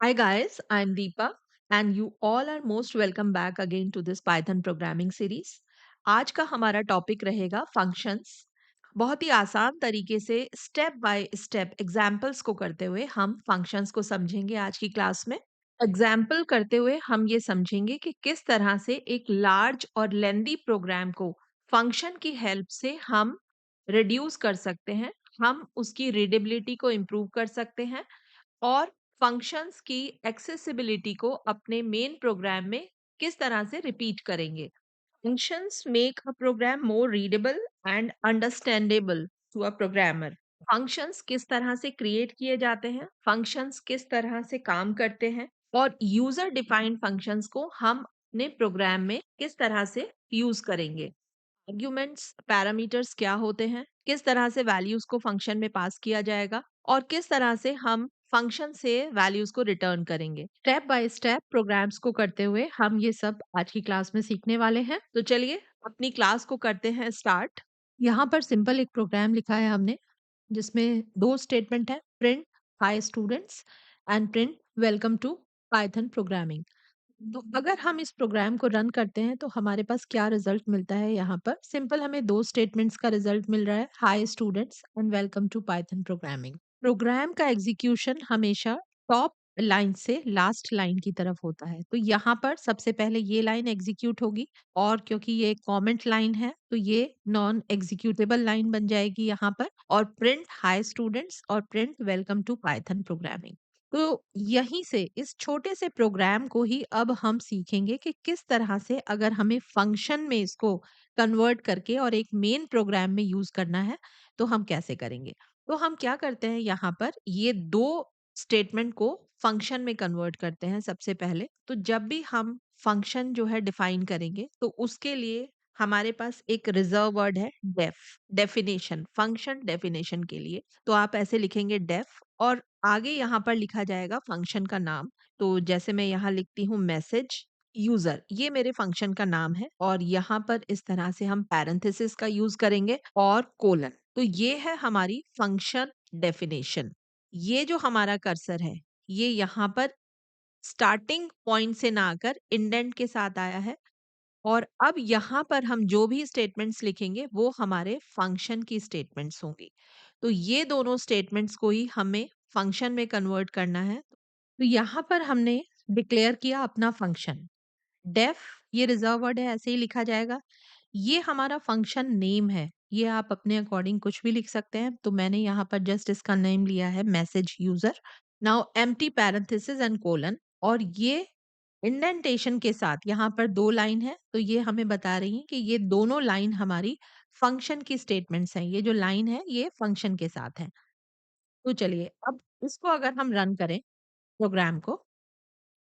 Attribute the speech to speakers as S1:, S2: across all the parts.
S1: Hi guys, I'm Deepa and you all are most welcome back again to this Python programming series. आज का हमारा topic रहेगा functions. बहुत ही आसान तरीके से स्टेप बाय स्टेप एग्जाम्पल्स को करते हुए हम फंक्शंस को समझेंगे आज की क्लास में। एग्जाम्पल करते हुए हम ये समझेंगे कि किस तरह से एक लार्ज और लेंदी प्रोग्राम को फंक्शन की हेल्प से हम रिड्यूस कर सकते हैं, हम उसकी रीडेबिलिटी को इम्प्रूव कर सकते हैं और फंक्शंस की एक्सेसिबिलिटी को अपने मेन प्रोग्राम में किस तरह से रिपीट करेंगे। Functions make a program more readable and understandable to a programmer. Functions किस तरह से क्रिएट किए जाते हैं, फंक्शंस किस तरह से काम करते हैं और यूजर डिफाइंड फंक्शंस को हम अपने प्रोग्राम में किस तरह से यूज करेंगे। आर्ग्यूमेंट्स पैरामीटर्स क्या होते हैं, किस तरह से वैल्यूज को फंक्शन में पास किया जाएगा और किस तरह से हम फंक्शन से वैल्यूज को रिटर्न करेंगे। स्टेप बाय स्टेप प्रोग्राम्स को करते हुए हम ये सब आज की क्लास में सीखने वाले हैं। तो चलिए अपनी क्लास को करते हैं स्टार्ट। यहाँ पर सिंपल एक प्रोग्राम लिखा है हमने, जिसमें दो स्टेटमेंट है, print hi students and print welcome to Python programming. तो अगर हम इस प्रोग्राम को रन करते हैं तो हमारे पास क्या रिजल्ट मिलता है। यहाँ पर सिंपल हमें दो स्टेटमेंट्स का रिजल्ट मिल रहा है, hi students and welcome to Python programming. Program का एग्जीक्यूशन हमेशा टॉप लाइन से लास्ट लाइन की तरफ होता है, तो यहाँ पर सबसे पहले ये लाइन एग्जीक्यूट होगी और क्योंकि ये कमेंट लाइन है तो ये नॉन एग्जीक्यूटेबल लाइन बन जाएगी यहाँ पर, और प्रिंट हाय स्टूडेंट्स और print welcome to Python programming. तो यहीं से इस छोटे से प्रोग्राम को ही अब हम सीखेंगे कि किस तरह से अगर हमें फंक्शन में इसको कन्वर्ट करके और एक मेन प्रोग्राम में यूज करना है तो हम कैसे करेंगे। तो हम क्या करते हैं, यहाँ पर ये दो स्टेटमेंट को फंक्शन में कन्वर्ट करते हैं। सबसे पहले तो जब भी हम फंक्शन जो है डिफाइन करेंगे तो उसके लिए हमारे पास एक रिजर्व वर्ड है डेफ, डेफिनेशन, फंक्शन डेफिनेशन के लिए। तो आप ऐसे लिखेंगे डेफ और आगे यहाँ पर लिखा जाएगा फंक्शन का नाम। तो जैसे मैं यहाँ लिखती हूँ मैसेज यूजर, ये मेरे फंक्शन का नाम है और यहाँ पर इस तरह से हम पैरेंथेसिस का यूज करेंगे और कोलन। तो ये है हमारी फंक्शन डेफिनेशन। ये जो हमारा कर्सर है ये यहाँ पर स्टार्टिंग पॉइंट से ना आकर इंडेंट के साथ आया है और अब यहाँ पर हम जो भी स्टेटमेंट्स लिखेंगे वो हमारे फंक्शन की स्टेटमेंट्स होंगी। तो ये दोनों स्टेटमेंट्स को ही हमें फंक्शन में कन्वर्ट करना है। तो यहाँ पर हमने डिक्लेयर किया अपना फंक्शन डेफ, ये रिजर्व वर्ड है, ऐसे ही लिखा जाएगा। ये हमारा फंक्शन नेम है, ये आप अपने अकॉर्डिंग कुछ भी लिख सकते हैं। तो मैंने यहाँ पर जस्ट इसका नेम लिया है message user. Now empty parenthesis and colon, और ये इंडेंटेशन के साथ यहाँ पर दो लाइन है तो ये हमें बता रही है कि ये दोनों लाइन हमारी फंक्शन की स्टेटमेंट्स हैं। ये जो लाइन है ये फंक्शन के साथ है। तो चलिए अब इसको अगर हम रन करें प्रोग्राम को,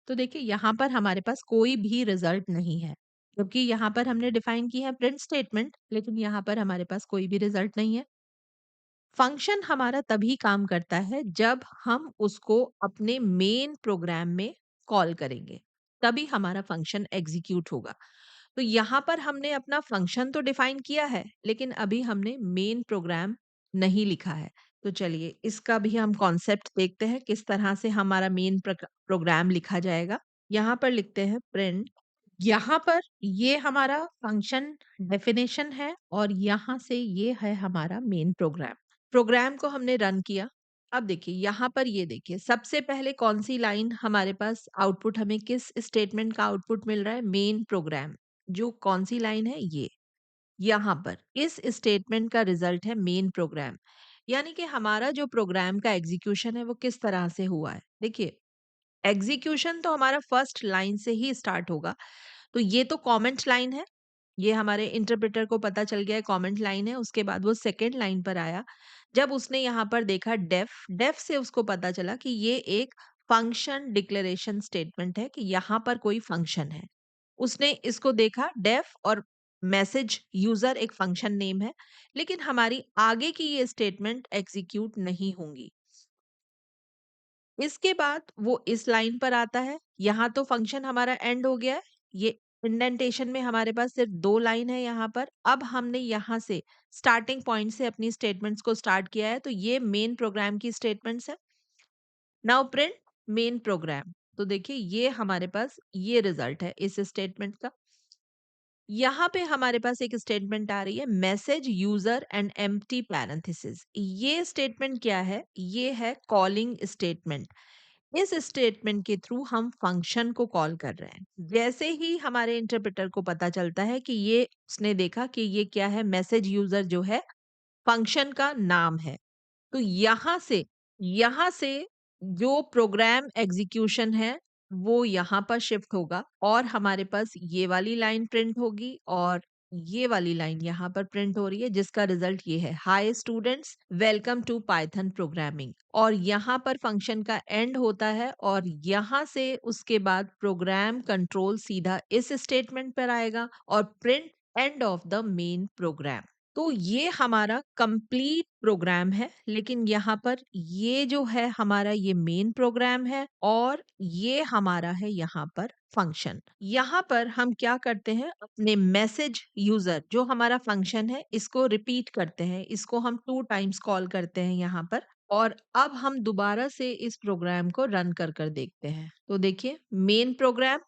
S1: तो देखिए यहाँ पर हमारे पास कोई भी रिजल्ट नहीं है, क्योंकि यहाँ पर हमने डिफाइन की है प्रिंट स्टेटमेंट, लेकिन यहाँ पर हमारे पास कोई भी रिजल्ट नहीं है। फंक्शन हमारा तभी काम करता है जब हम उसको अपने मेन प्रोग्राम में कॉल करेंगे, तभी हमारा फंक्शन एग्जीक्यूट होगा। तो यहाँ पर हमने अपना फंक्शन तो डिफाइन किया है लेकिन अभी हमने मेन प्रोग्राम नहीं लिखा है। तो चलिए इसका भी हम कॉन्सेप्ट देखते हैं किस तरह से हमारा मेन प्रोग्राम लिखा जाएगा। यहाँ पर लिखते हैं प्रिंट, यहाँ पर ये हमारा फंक्शन डेफिनेशन है और यहाँ से ये है हमारा मेन प्रोग्राम। प्रोग्राम को हमने रन किया। अब देखिए यहाँ पर ये देखिए सबसे पहले कौन सी लाइन हमारे पास आउटपुट, हमें किस स्टेटमेंट का आउटपुट मिल रहा है, मेन प्रोग्राम। जो कौन सी लाइन है ये, यहाँ पर इस स्टेटमेंट का रिजल्ट है मेन प्रोग्राम। यानी कि हमारा जो प्रोग्राम का एग्जीक्यूशन है वो किस तरह से हुआ है। देखिए एग्जीक्यूशन तो हमारा फर्स्ट लाइन से ही स्टार्ट होगा। तो ये तो कमेंट लाइन है, ये हमारे इंटरप्रेटर को पता चल गया है कमेंट लाइन है। उसके बाद वो सेकंड लाइन पर आया, जब उसने यहाँ पर देखा डेफ, डेफ से उसको पता चला कि ये एक फंक्शन डिक्लेरेशन स्टेटमेंट है, कि यहाँ पर कोई फंक्शन है। उसने इसको देखा डेफ, और मैसेज यूजर एक फंक्शन नेम है, लेकिन हमारी आगे की ये स्टेटमेंट एग्जीक्यूट नहीं होंगी। इसके बाद वो इस लाइन पर आता है, यहाँ तो फंक्शन हमारा एंड हो गया है। ये इंडेंटेशन में हमारे पास सिर्फ 2 लाइन है यहाँ पर। अब हमने यहाँ से स्टार्टिंग पॉइंट से अपनी स्टेटमेंट्स को स्टार्ट किया है, तो ये मेन प्रोग्राम की स्टेटमेंट्स है। Now print, main program. तो देखिए ये हमारे पास ये रिजल्ट है इस स्टेटमेंट का। यहाँ पे हमारे पास एक स्टेटमेंट आ रही है message user and empty parenthesis. ये स्टेटमेंट क्या है? ये है कॉलिंग स्टेटमेंट। इस स्टेटमेंट के थ्रू हम फंक्शन को कॉल कर रहे हैं। जैसे ही हमारे इंटरप्रेटर को पता चलता है कि ये उसने देखा कि ये क्या है, मैसेज यूजर जो है फंक्शन का नाम है। तो यहाँ से जो प्रोग्राम एग्जीक्यूशन है वो यहाँ पर शिफ्ट होगा और हमारे पास ये वाली लाइन प्रिंट होगी और ये वाली लाइन यहाँ पर प्रिंट हो रही है जिसका रिजल्ट ये है, hi students welcome to Python programming. और यहाँ पर फंक्शन का एंड होता है और यहाँ से उसके बाद प्रोग्राम कंट्रोल सीधा इस स्टेटमेंट पर आएगा और print end of the main program. तो ये हमारा कंप्लीट प्रोग्राम है, लेकिन यहाँ पर ये जो है हमारा ये मेन प्रोग्राम है और ये हमारा है यहाँ पर फंक्शन। यहाँ पर हम क्या करते हैं, अपने मैसेज यूजर जो हमारा फंक्शन है इसको रिपीट करते हैं, इसको हम 2 टाइम्स कॉल करते हैं यहाँ पर। और अब हम दोबारा से इस प्रोग्राम को रन कर देखते हैं। तो देखिए main program,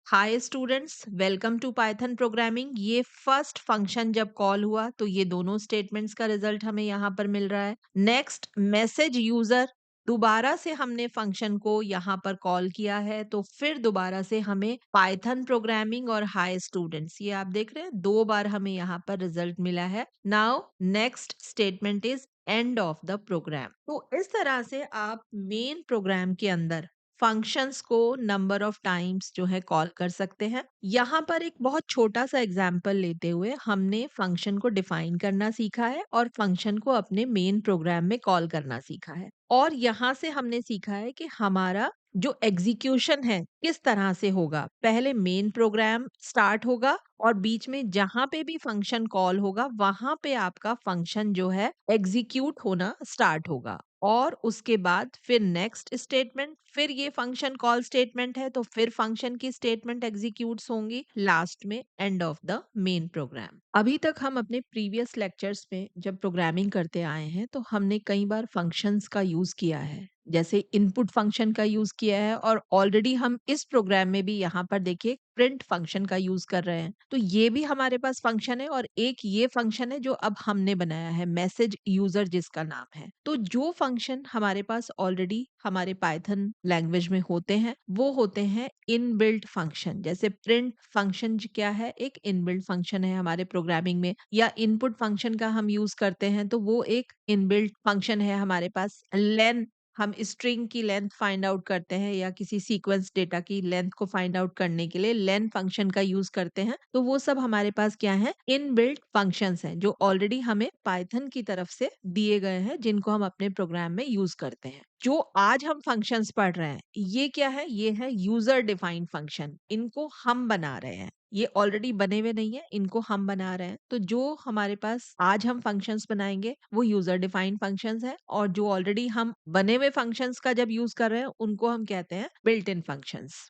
S1: hi students welcome to Python programming, ये फर्स्ट फंक्शन जब कॉल हुआ तो ये दोनों स्टेटमेंट्स का रिजल्ट हमें यहाँ पर मिल रहा है। नेक्स्ट मैसेज यूजर, दोबारा से हमने फंक्शन को यहाँ पर कॉल किया है तो फिर दोबारा से हमें पाइथन प्रोग्रामिंग और हाय स्टूडेंट्स, ये आप देख रहे हैं 2 बार हमें यहाँ पर रिजल्ट मिला है। Now next statement is end of the program. तो इस तरह से आप मेन प्रोग्राम के अंदर फंक्शंस को नंबर ऑफ टाइम्स जो है कॉल कर सकते हैं। यहाँ पर एक बहुत छोटा सा एग्जांपल लेते हुए हमने फंक्शन को डिफाइन करना सीखा है और फंक्शन को अपने मेन प्रोग्राम में कॉल करना सीखा है। और यहाँ से हमने सीखा है कि हमारा जो एग्जीक्यूशन है किस तरह से होगा। पहले मेन प्रोग्राम स्टार्ट होगा और बीच में जहां पे भी फंक्शन कॉल होगा वहां पे आपका फंक्शन जो है एग्जीक्यूट होना स्टार्ट होगा। और उसके बाद फिर नेक्स्ट स्टेटमेंट, फिर ये फंक्शन कॉल स्टेटमेंट है तो फिर फंक्शन की स्टेटमेंट एग्जीक्यूट्स होंगी लास्ट में end of the main program. अभी तक हम अपने प्रीवियस लेक्चर्स में जब प्रोग्रामिंग करते आए हैं तो हमने कई बार फंक्शंस का यूज किया है, जैसे इनपुट फंक्शन का यूज किया है और ऑलरेडी हम इस प्रोग्राम में भी यहाँ पर देखिए प्रिंट फंक्शन का यूज कर रहे हैं। तो ये भी हमारे पास फंक्शन है और एक ये फंक्शन है जो अब हमने बनाया है मैसेज यूजर जिसका नाम है। तो जो फंक्शन हमारे पास ऑलरेडी हमारे पाइथन लैंग्वेज में होते हैं वो होते हैं इनबिल्ट फंक्शन। जैसे प्रिंट फंक्शन क्या है, एक इनबिल्ट फंक्शन है हमारे प्रोग्रामिंग में, या इनपुट फंक्शन का हम यूज करते हैं तो वो एक इनबिल्ट फंक्शन है हमारे पास। लेन, हम स्ट्रिंग की लेंथ फाइंड आउट करते हैं या किसी सीक्वेंस डेटा की लेंथ को फाइंड आउट करने के लिए लेन फंक्शन का यूज करते हैं। तो वो सब हमारे पास क्या है, इनबिल्ट फंक्शंस हैं जो ऑलरेडी हमें पाइथन की तरफ से दिए गए हैं जिनको हम अपने प्रोग्राम में यूज करते हैं। जो आज हम फंक्शंस पढ़ रहे हैं ये क्या है, ये है यूजर डिफाइंड फंक्शन। इनको हम बना रहे हैं, ये ऑलरेडी बने हुए नहीं है, इनको हम बना रहे हैं। तो जो हमारे पास आज हम फंक्शंस बनाएंगे वो यूजर डिफाइंड फंक्शंस है और जो ऑलरेडी हम बने हुए फंक्शंस का जब यूज कर रहे हैं उनको हम कहते हैं बिल्ट इन फंक्शंस।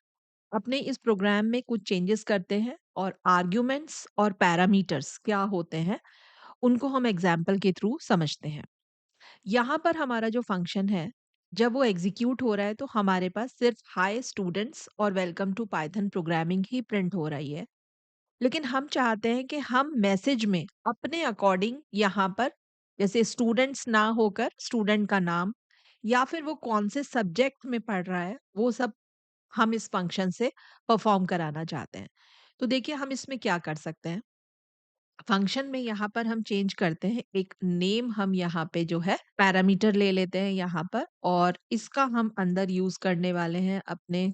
S1: अपने इस प्रोग्राम में कुछ चेंजेस करते हैं और आर्ग्यूमेंट्स और पैरामीटर्स क्या होते हैं उनको हम एग्जाम्पल के थ्रू समझते हैं। यहाँ पर हमारा जो फंक्शन है जब वो एग्जीक्यूट हो रहा है तो हमारे पास सिर्फ हाय स्टूडेंट्स और वेलकम टू पाइथन प्रोग्रामिंग ही प्रिंट हो रही है। लेकिन हम चाहते हैं कि हम मैसेज में अपने अकॉर्डिंग यहाँ पर जैसे स्टूडेंट्स ना होकर स्टूडेंट का नाम या फिर वो कौन से सब्जेक्ट में पढ़ रहा है वो सब हम इस फंक्शन से परफॉर्म कराना चाहते हैं। तो देखिए हम इसमें क्या कर सकते हैं, फंक्शन में यहाँ पर हम चेंज करते हैं, एक नेम हम यहाँ पे जो है पैरामीटर ले लेते हैं यहाँ पर और इसका हम अंदर यूज करने वाले हैं अपने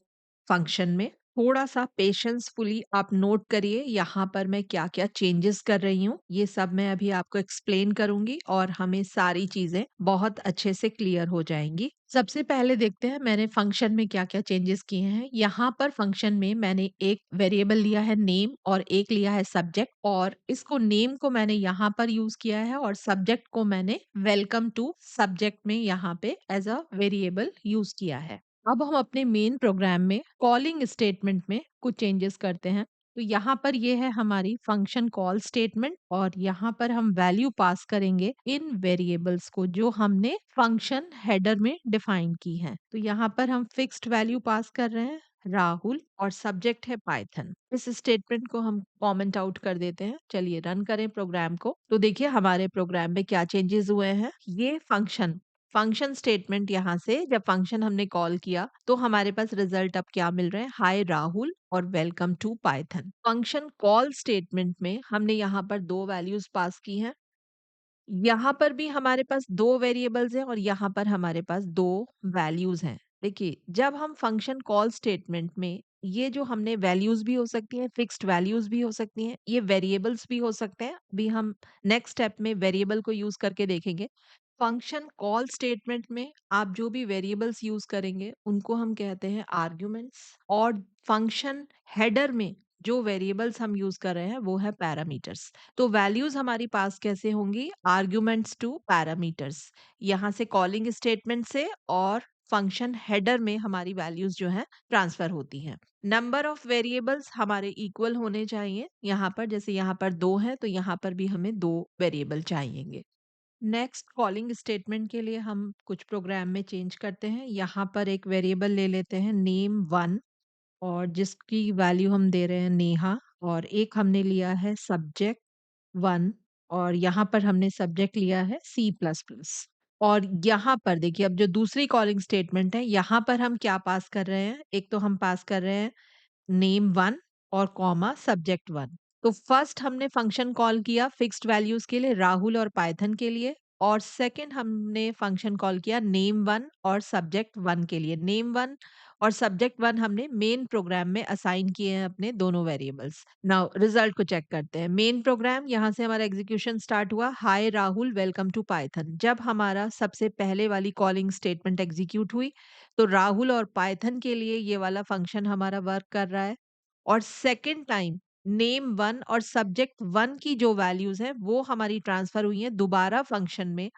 S1: फंक्शन में। थोड़ा सा पेशेंसफुली आप नोट करिए यहाँ पर मैं क्या क्या चेंजेस कर रही हूँ, ये सब मैं अभी आपको एक्सप्लेन करूंगी और हमें सारी चीजें बहुत अच्छे से क्लियर हो जाएंगी। सबसे पहले देखते हैं मैंने फंक्शन में क्या क्या चेंजेस किए हैं। यहाँ पर फंक्शन में मैंने एक वेरिएबल लिया है नेम और एक लिया है सब्जेक्ट, और इसको नेम को मैंने यहाँ पर यूज किया है और सब्जेक्ट को मैंने वेलकम टू सब्जेक्ट में यहाँ पे एज अ वेरिएबल यूज किया है। अब हम अपने मेन प्रोग्राम में कॉलिंग स्टेटमेंट में कुछ चेंजेस करते हैं। तो यहाँ पर ये है हमारी फंक्शन कॉल स्टेटमेंट और यहाँ पर हम वैल्यू पास करेंगे इन वेरिएबल्स को जो हमने फंक्शन हेडर में डिफाइन की है। तो यहाँ पर हम फिक्स्ड वैल्यू पास कर रहे हैं राहुल और सब्जेक्ट है पाइथन। इस स्टेटमेंट को हम कमेंट आउट कर देते हैं। चलिए रन करें प्रोग्राम को। तो देखिए हमारे प्रोग्राम में क्या चेंजेस हुए हैं। ये फंक्शन फंक्शन स्टेटमेंट यहाँ से जब फंक्शन हमने कॉल किया तो हमारे पास रिजल्ट अब क्या मिल रहे हैं, हाय राहुल और welcome to Python. Function call statement में हमने यहाँ पर दो वैल्यूज पास की हैं। यहाँ पर भी हमारे पास 2 वेरिएबल्स हैं और यहाँ पर हमारे पास 2 वैल्यूज़ हैं। देखिए, जब हम फंक्शन कॉल स्टेटमेंट में ये जो हमने वैल्यूज़ भी हो सकती हैं, फिक्स्ड वैल्यूज़ भी हो सकती हैं, ये वेरिएबल्स भी हो सकते हैं। अभी हम नेक्स्ट स्टेप में वेरिएबल को यूज़ करके देखेंगे। फंक्शन कॉल स्टेटमेंट में आप जो भी वेरिएबल्स यूज़ करेंगे, उनको हम कहते हैं आर्ग्यूमेंट्स और फंक्शन हेडर में जो वेरिएबल्स हम यूज़ कर रहे हैं, वो है पैरामीटर्स। तो वैल्यूज हमारी पास कैसे होंगी, आर्ग्यूमेंट्स टू पैरामीटर्स, यहाँ से कॉलिंग स्टेटमेंट से और फंक्शन हेडर में हमारी वैल्यूज जो है ट्रांसफर होती हैं। नंबर ऑफ वेरिएबल्स हमारे इक्वल होने चाहिए। यहाँ पर जैसे यहाँ पर 2 है तो यहाँ पर भी हमें 2 वेरिएबल चाहिएंगे। नेक्स्ट कॉलिंग स्टेटमेंट के लिए हम कुछ प्रोग्राम में चेंज करते हैं। यहाँ पर एक वेरिएबल ले लेते हैं नेम 1 और जिसकी वैल्यू हम दे रहे हैं नेहा, और एक हमने लिया है सब्जेक्ट 1 और यहाँ पर हमने सब्जेक्ट लिया है सी प्लस प्लस। और यहाँ पर देखिए अब जो दूसरी कॉलिंग स्टेटमेंट है, यहाँ पर हम क्या पास कर रहे हैं, एक तो हम पास कर रहे हैं नेम 1 और कॉमा सब्जेक्ट 1। तो फर्स्ट हमने फंक्शन कॉल किया फिक्स्ड वैल्यूज के लिए राहुल और पाइथन के लिए, और सेकंड हमने फंक्शन कॉल किया नेम 1 और सब्जेक्ट 1 के लिए। नेम 1 और सब्जेक्ट 1 हमने मेन प्रोग्राम में असाइन किए हैं अपने दोनों वेरिएबल्स। नाउ रिजल्ट को चेक करते हैं। मेन प्रोग्राम यहाँ से हमारा एग्जीक्यूशन स्टार्ट हुआ, हाय राहुल वेलकम टू पाइथन। जब हमारा सबसे पहले वाली कॉलिंग स्टेटमेंट एग्जीक्यूट हुई तो राहुल और पाइथन के लिए ये वाला फंक्शन हमारा वर्क कर रहा है। और सेकंड टाइम नेम 1 और सब्जेक्ट 1 की जो वैल्यूज हैं वो हमारी ट्रांसफर हुई हैं दोबारा फंक्शन में।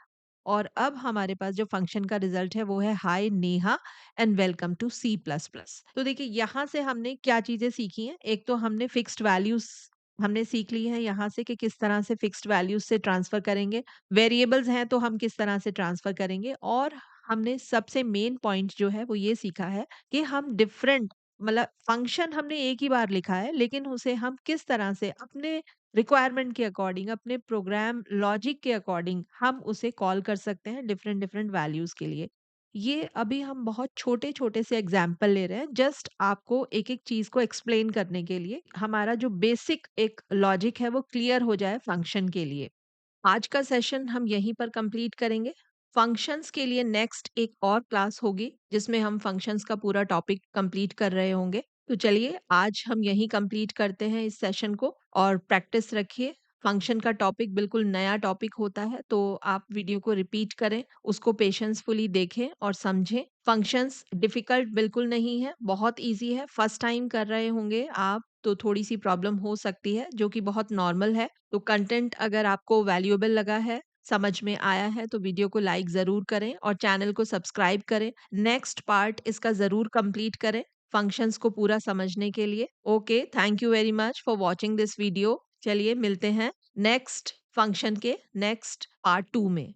S1: और अब हमारे पास जो फंक्शन का रिजल्ट है वो है hi Neha and welcome to C plus plus. तो देखिए यहाँ से हमने क्या चीजें सीखी हैं। एक तो हमने फिक्स्ड वैल्यूज हमने सीख ली है यहाँ से कि किस तरह से फिक्स्ड वैल्यूज से ट्रांसफर करेंगे, वेरिएबल्स हैं तो हम किस तरह से ट्रांसफर करेंगे, और हमने सबसे मेन पॉइंट जो है वो ये सीखा है कि हम डिफरेंट मतलब फंक्शन हमने एक ही बार लिखा है लेकिन उसे हम किस तरह से अपने रिक्वायरमेंट के अकॉर्डिंग, अपने प्रोग्राम लॉजिक के अकॉर्डिंग हम उसे कॉल कर सकते हैं डिफरेंट डिफरेंट वैल्यूज के लिए। ये अभी हम बहुत छोटे छोटे से एग्जाम्पल ले रहे हैं जस्ट आपको एक एक चीज को एक्सप्लेन करने के लिए, हमारा जो बेसिक एक लॉजिक है वो क्लियर हो जाए फंक्शन के लिए। आज का सेशन हम यहीं पर कंप्लीट करेंगे। फंक्शंस के लिए नेक्स्ट एक और क्लास होगी जिसमें हम फंक्शंस का पूरा टॉपिक कंप्लीट कर रहे होंगे। तो चलिए आज हम यहीं कंप्लीट करते हैं इस सेशन को, और प्रैक्टिस रखिए। फंक्शन का टॉपिक बिल्कुल नया टॉपिक होता है तो आप वीडियो को रिपीट करें, उसको पेशेंसफुली देखें और समझें। फंक्शंस डिफिकल्ट बिल्कुल नहीं है, बहुत इजी है। फर्स्ट टाइम कर रहे होंगे आप तो थोड़ी सी प्रॉब्लम हो सकती है जो कि बहुत नॉर्मल है। तो कंटेंट अगर आपको वैल्यूएबल लगा है, समझ में आया है, तो वीडियो को लाइक ज़रूर करें और चैनल को सब्सक्राइब करें। नेक्स्ट पार्ट इसका ज़रूर कंप्लीट करें फंक्शंस को पूरा समझने के लिए। Okay, thank you very much for watching this video. चलिए मिलते हैं नेक्स्ट फंक्शन के नेक्स्ट पार्ट 2 में।